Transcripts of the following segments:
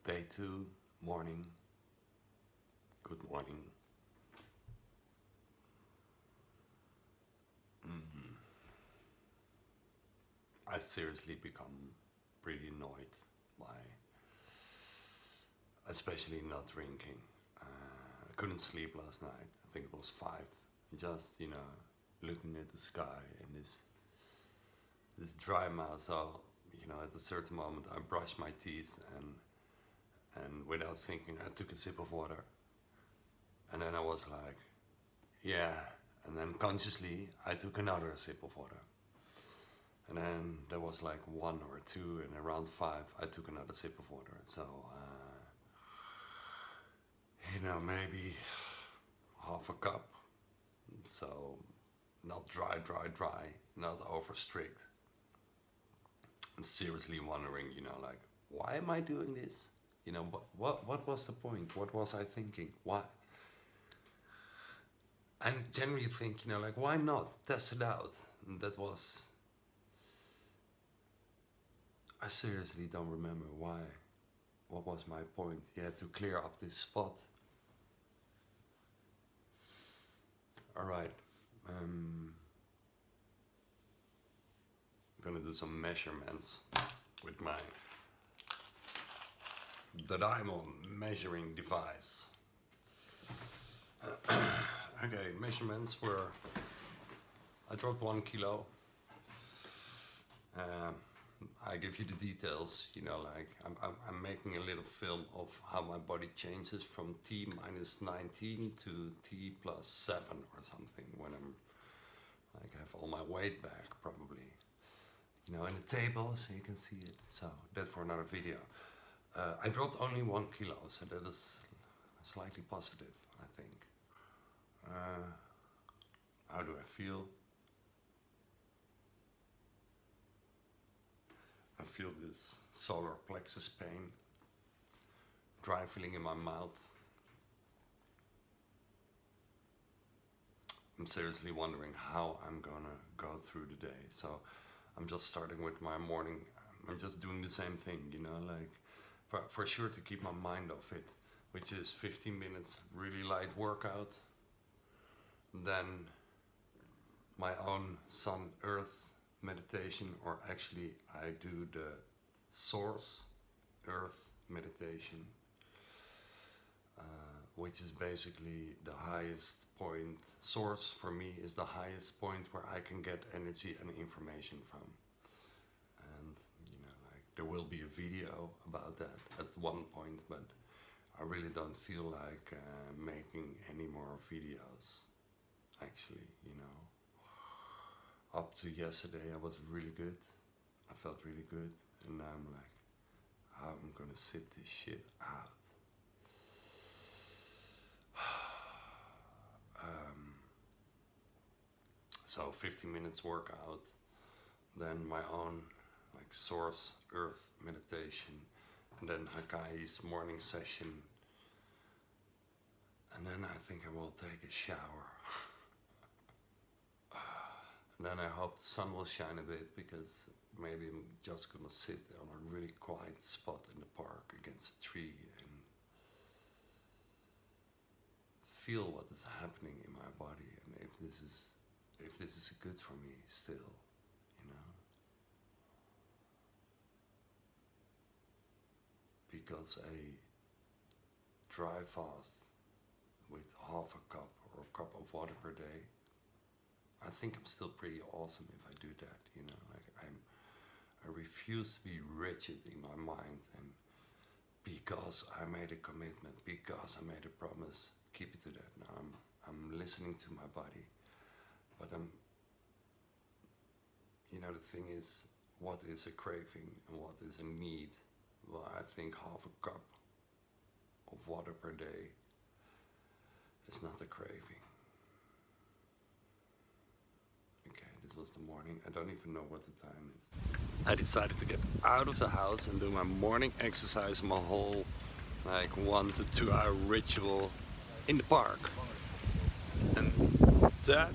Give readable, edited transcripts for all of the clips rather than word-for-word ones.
Day 2, morning. Good morning. I seriously become pretty annoyed by, especially not drinking. I couldn't sleep last night. I think it was 5. Just, looking at the sky and this dry mouth. So, at a certain moment I brushed my teeth and without thinking I took a sip of water. And then I was like, yeah. And then consciously I took another sip of water. And then there was like 1 or 2, and around 5 I took another sip of water. So, maybe half a cup. So, not dry, not over strict. I'm seriously wondering, like, why am I doing this? What was the point? What was I thinking? Why? I generally think, like, why not? Test it out. And that was... I seriously don't remember why. What was my point? Yeah, to clear up this spot. Alright. I'm gonna do some measurements with my Diamond measuring device. Okay, measurements were, I dropped 1 kilo. I give you the details, like I'm making a little film of how my body changes from T minus 19 to T plus 7 or something when I'm like have all my weight back probably. In the table so you can see it. So that's for another video. I dropped only 1 kilo, so that is slightly positive, I think. How do I feel? I feel this solar plexus pain, dry feeling in my mouth. I'm seriously wondering how I'm gonna go through the day. So I'm just starting with my morning. I'm just doing the same thing, like for sure to keep my mind off it, which is 15 minutes really light workout. Then my own sun earth meditation, or actually I do the source earth meditation, which is basically the highest point. Source for me is the highest point where I can get energy and information from. And like there will be a video about that at one point, but I really don't feel like making any more videos actually. Up to yesterday I was really good. I felt really good, and now I'm like, how am I gonna sit this shit out? So 15 minutes workout, then my own like source earth meditation, and then Hakai's morning session, and then I think I will take a shower. And then I hope the sun will shine a bit, because maybe I'm just gonna sit on a really quiet spot in the park against a tree and feel what is happening in my body, and if this is good for me still, Because a dry fast with half a cup or a cup of water per day, I think I'm still pretty awesome if I do that, like I refuse to be rigid in my mind, and because I made a commitment, because I made a promise, keep it to that. Now I'm listening to my body, but the thing is, what is a craving and what is a need? Well, I think half a cup of water per day is not a craving. This was the morning. I don't even know what the time is. I decided to get out of the house and do my morning exercise, my whole like 1 to 2 hour ritual in the park. And that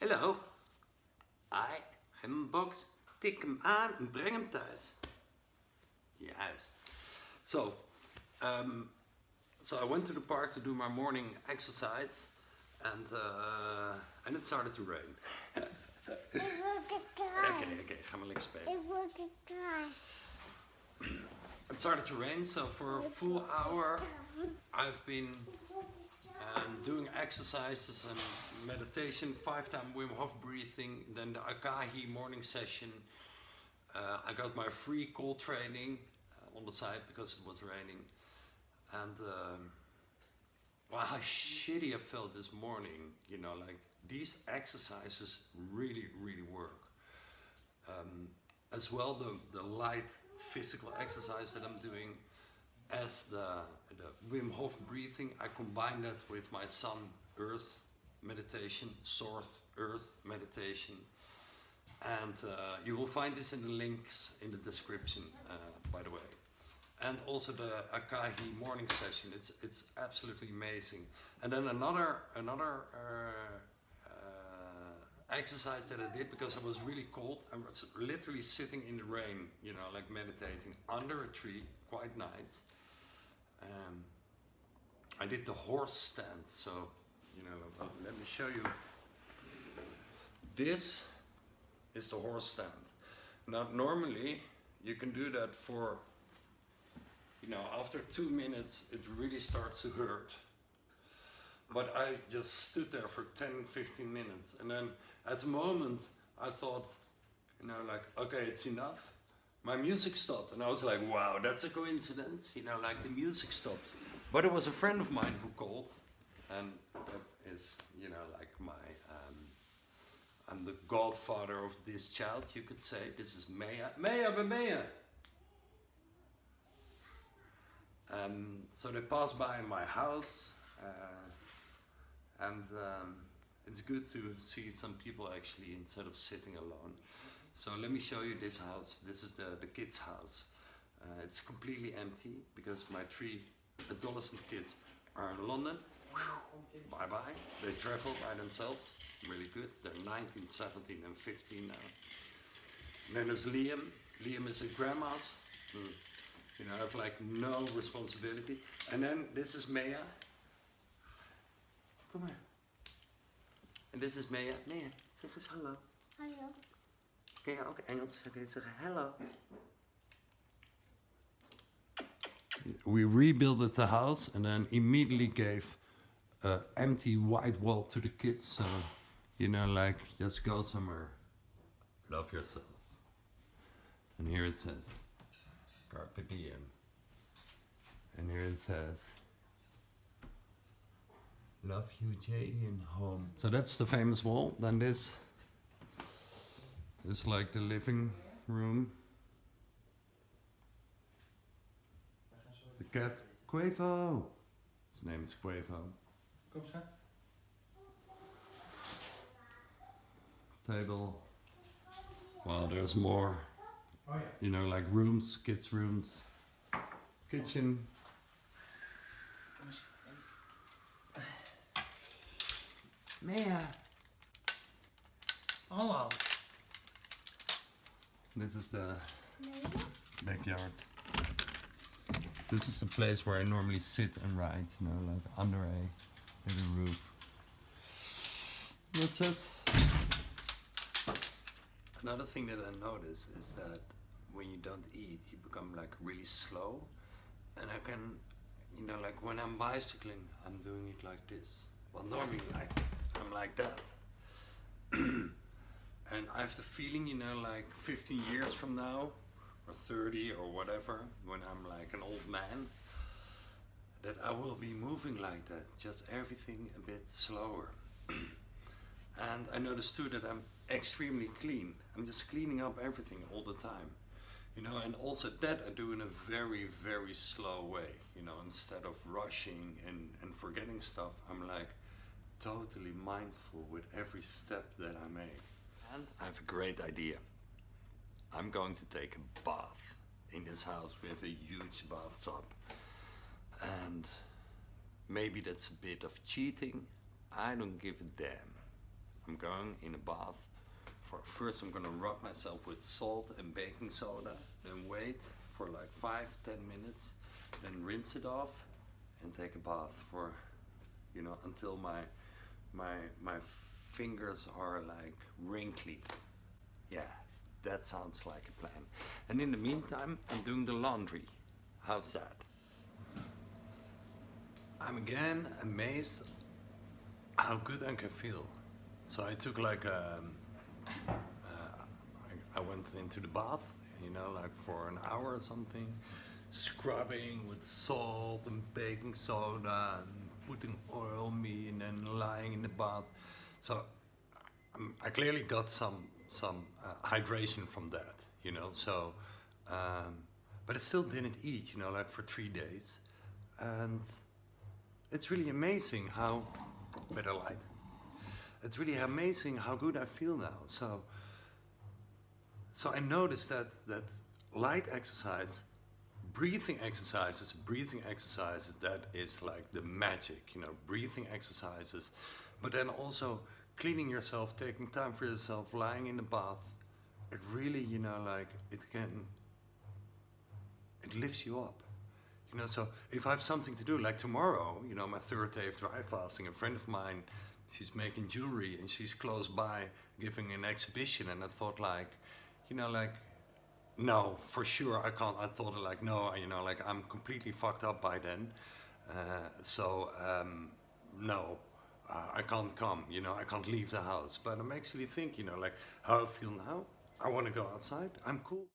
Hallo, I heb een box, tik hem aan en breng hem thuis. Juist. So I went to the park to do my morning exercise, and it started to rain. Okay, ga maar lekker spelen. It started to rain, so for a full hour I've been doing exercises and meditation, 5-time Wim Hof breathing, then the Akahi morning session. I got my free cold training on the side because it was raining. And wow, how shitty I felt this morning, you know, like these exercises really, really work. As well, the light physical exercise that I'm doing, as the Wim Hof breathing, I combine that with my Sun Earth meditation, Source Earth meditation. And you will find this in the links in the description, by the way. And also the Akahi morning session, it's absolutely amazing. And then another exercise that I did, because I was really cold, I was literally sitting in the rain, you know, like meditating under a tree, quite nice. I did the horse stand, so, you know, let me show you. This is the horse stand. Now, normally you can do that for, you know, after 2 minutes it really starts to hurt. But I just stood there for 10-15 minutes, and then at the moment I thought, you know, like, okay, it's enough. My music stopped, and I was like, wow, that's a coincidence, you know, like the music stopped. But it was a friend of mine who called, and that is, you know, like I'm the godfather of this child, you could say. This is Maya. Maya. So they passed by my house, and it's good to see some people actually instead of sitting alone. So let me show you this house. This is the kids' house. It's completely empty because my 3 adolescent kids are in London. Bye bye. They travel by themselves. Really good. They're 19, 17 and 15 now. And then there's Liam. Liam is at grandma's. You know, I have like no responsibility. And then this is Maya. Kom maar. En this is Maya. Maya, zeg eens hallo. Hallo. Kun je ook Engels zeggen hello? We rebuilt the house and then immediately gave an empty white wall to the kids. So, you know, like, just go somewhere. Love yourself. And here it says, Carpe Diem. And here it says, love you, Jadian, home. So that's the famous wall. Then this is like the living room. The cat, Quavo. His name is Quavo. Kom schat. Table. Well, there's more. Oh yeah. You know, like rooms, kids' rooms, kitchen. Kom eens. Mia. Hallo. This is the backyard. This is the place where I normally sit and write, you know, like under a roof. That's it. Another thing that I notice is that when you don't eat, you become like really slow. And I can, you know, like when I'm bicycling, I'm doing it like this. Well, normally I'm like that. And I have the feeling, you know, like 15 years from now, or 30 or whatever, when I'm like an old man, that I will be moving like that, just everything a bit slower. And I noticed too that I'm extremely clean. I'm just cleaning up everything all the time. You know, and also that I do in a very, very slow way. You know, instead of rushing and forgetting stuff, I'm like totally mindful with every step that I make. And I have a great idea. I'm going to take a bath. In this house we have a huge bathtub. And maybe that's a bit of cheating. I don't give a damn. I'm going in a bath. First I'm gonna rub myself with salt and baking soda, then wait for like 5-10 minutes, then rinse it off and take a bath for, you know, until my fingers are like wrinkly. Yeah, that sounds like a plan. And in the meantime, I'm doing the laundry. How's that? I'm again amazed how good I can feel. So I took like I went into the bath, you know, like for an hour or something, scrubbing with salt and baking soda and putting oil on me and then lying in the bath. So I clearly got some hydration from that, you know. So, but I still didn't eat, you know, like for 3 days, and it's really amazing how better light. It's really amazing how good I feel now. So I noticed that light exercise, breathing exercises, that is like the magic, you know, breathing exercises, but then also cleaning yourself, taking time for yourself, lying in the bath, it really, you know, like it lifts you up. You know, so if I have something to do, like tomorrow, you know, my 3rd day of dry fasting, a friend of mine, she's making jewelry and she's close by giving an exhibition, and I thought like, you know, like, no, for sure I can't. I thought like, no, you know, like I'm completely fucked up by then. No, I can't come, you know, I can't leave the house. But I'm actually thinking, you know, like how I feel now. I want to go outside. I'm cool.